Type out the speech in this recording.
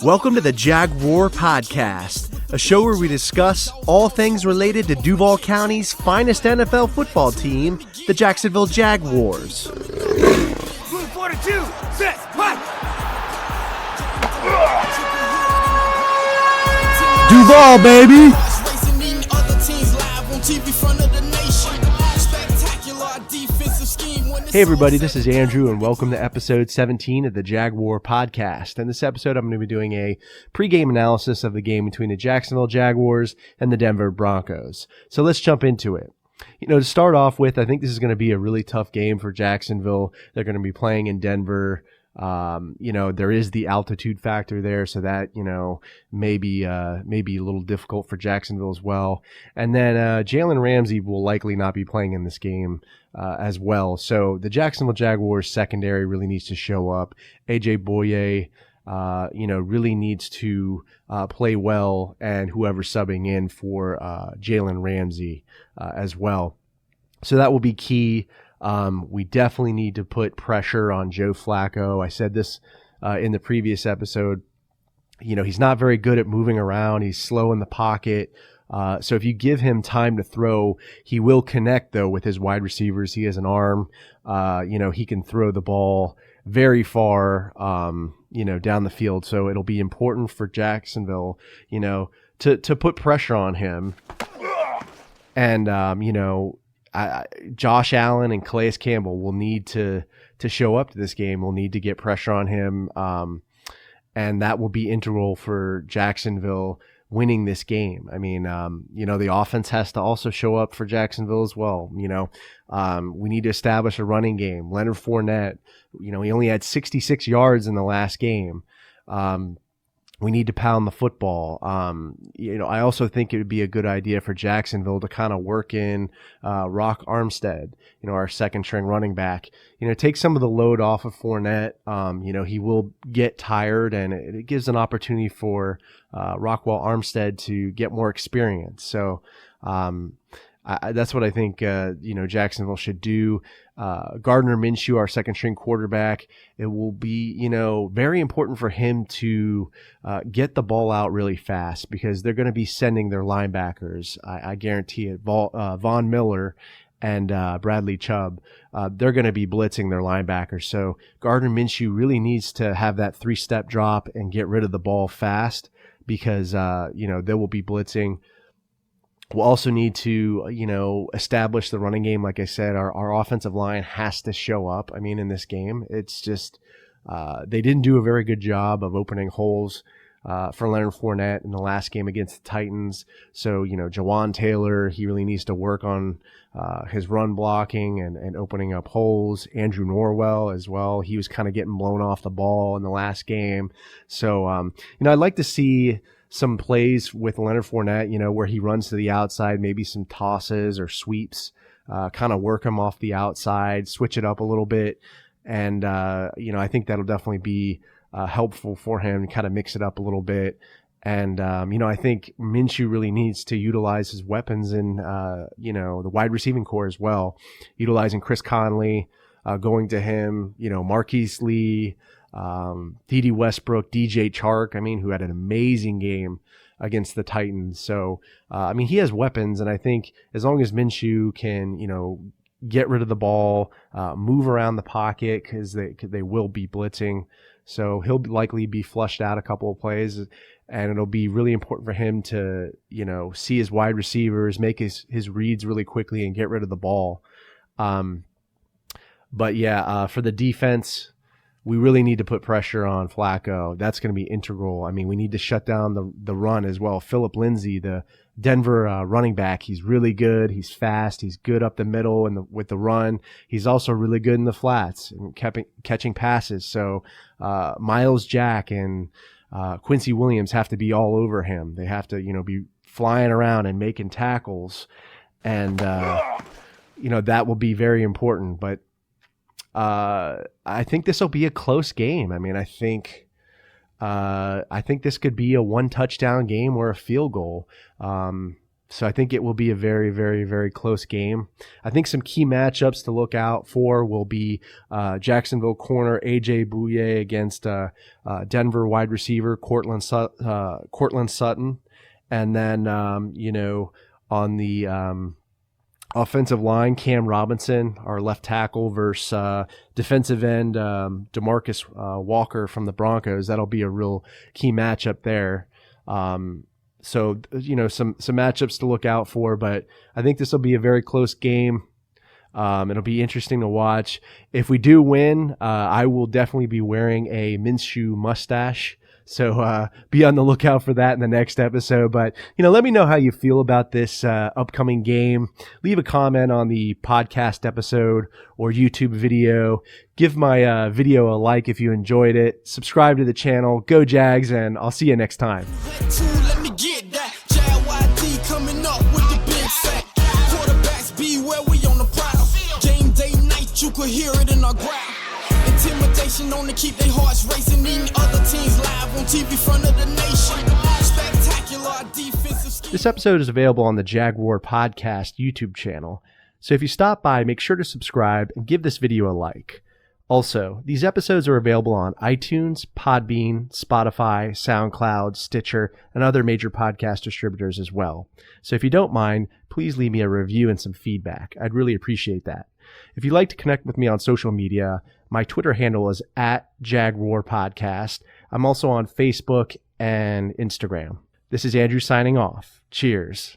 Welcome to the Jaguar Podcast, a show where we discuss all things related to Duval County's finest NFL football team, the Jacksonville Jaguars. Blue 42, set, what? Duval, baby! Hey everybody, this is Andrew and welcome to episode 17 of the Jaguar Podcast. In this episode, I'm going to be doing a pregame analysis of the game between the Jacksonville Jaguars and the Denver Broncos. So let's jump into it. To start off with, I think this is going to be a really tough game for Jacksonville. They're going to be playing in Denver. There is the altitude factor there, so that, may be a little difficult for Jacksonville as well. And then Jalen Ramsey will likely not be playing in this game as well. So the Jacksonville Jaguars secondary really needs to show up. AJ Boye, really needs to play well, and whoever's subbing in for Jalen Ramsey as well. So that will be key. We definitely need to put pressure on Joe Flacco. I said this in the previous episode. He's not very good at moving around. He's slow in the pocket. So if you give him time to throw, he will connect, though, with his wide receivers. He has an arm. He can throw the ball very far, down the field. So it'll be important for Jacksonville, to put pressure on him. And, Josh Allen and Calais Campbell will need to show up to this game. We'll need to get pressure on him, and that will be integral for Jacksonville winning this game. I mean, the offense has to also show up for Jacksonville as well. We need to establish a running game. Leonard Fournette, he only had 66 yards in the last game. We need to pound the football. I also think it would be a good idea for Jacksonville to kind of work in Rock Armstead, our second-string running back. Take some of the load off of Fournette. He will get tired, and it gives an opportunity for Rockwell Armstead to get more experience. So that's what I think, Jacksonville should do. Gardner Minshew, our second-string quarterback, it will be, very important for him to get the ball out really fast, because they're going to be sending their linebackers. I guarantee it. Von Miller and Bradley Chubb, they're going to be blitzing their linebackers. So Gardner Minshew really needs to have that three-step drop and get rid of the ball fast, because, they will be blitzing. We'll also need to, establish the running game. Like I said, our offensive line has to show up. I mean, in this game, it's just they didn't do a very good job of opening holes for Leonard Fournette in the last game against the Titans. So, Jawan Taylor, he really needs to work on his run blocking and opening up holes. Andrew Norwell as well. He was kind of getting blown off the ball in the last game. So, I'd like to see some plays with Leonard Fournette, where he runs to the outside, maybe some tosses or sweeps, kind of work him off the outside, switch it up a little bit. And, I think that'll definitely be helpful for him to kind of mix it up a little bit. And, I think Minshew really needs to utilize his weapons in, the wide receiving core as well, utilizing Chris Conley, going to him, Marquise Lee, D.D. Westbrook, DJ Chark, who had an amazing game against the Titans. So, he has weapons, and I think as long as Minshew can, get rid of the ball, move around the pocket, because they will be blitzing. So he'll likely be flushed out a couple of plays, and it'll be really important for him to, see his wide receivers, make his reads really quickly, and get rid of the ball. For the defense, we really need to put pressure on Flacco. That's going to be integral. We need to shut down the run as well. Phillip Lindsay, the Denver running back, he's really good. He's fast. He's good up the middle and with the run. He's also really good in the flats and catching passes. So Miles Jack and Quincy Williams have to be all over him. They have to, be flying around and making tackles. And, that will be very important. But I think this will be a close game. I think this could be a one touchdown game or a field goal. So I think it will be a very, very, very close game. I think some key matchups to look out for will be Jacksonville corner A.J. Bouye against Denver wide receiver Cortland Sutton. And then, on the offensive line, Cam Robinson, our left tackle, versus defensive end DeMarcus Walker from the Broncos. That'll be a real key matchup there. So, some matchups to look out for, but I think this will be a very close game. It'll be interesting to watch. If we do win, I will definitely be wearing a Minshew mustache. So be on the lookout for that in the next episode. But, let me know how you feel about this upcoming game. Leave a comment on the podcast episode or YouTube video. Give my video a like if you enjoyed it. Subscribe to the channel. Go Jags, and I'll see you next time. Let me get that. JYD coming up with the big sack. Quarterbacks beware, we on the prowl. Game day night, you could hear it in our growl. Intimidation on to keep their hearts racing. Eating other teams live on TV front of the nation. Spectacular defensive scheme. This episode is available on the Jaguar Podcast YouTube channel. So if you stop by, make sure to subscribe and give this video a like. Also, these episodes are available on iTunes, Podbean, Spotify, SoundCloud, Stitcher, and other major podcast distributors as well. So if you don't mind, please leave me a review and some feedback. I'd really appreciate that. If you'd like to connect with me on social media, my Twitter handle is @JagWarPodcast. I'm also on Facebook and Instagram. This is Andrew signing off. Cheers.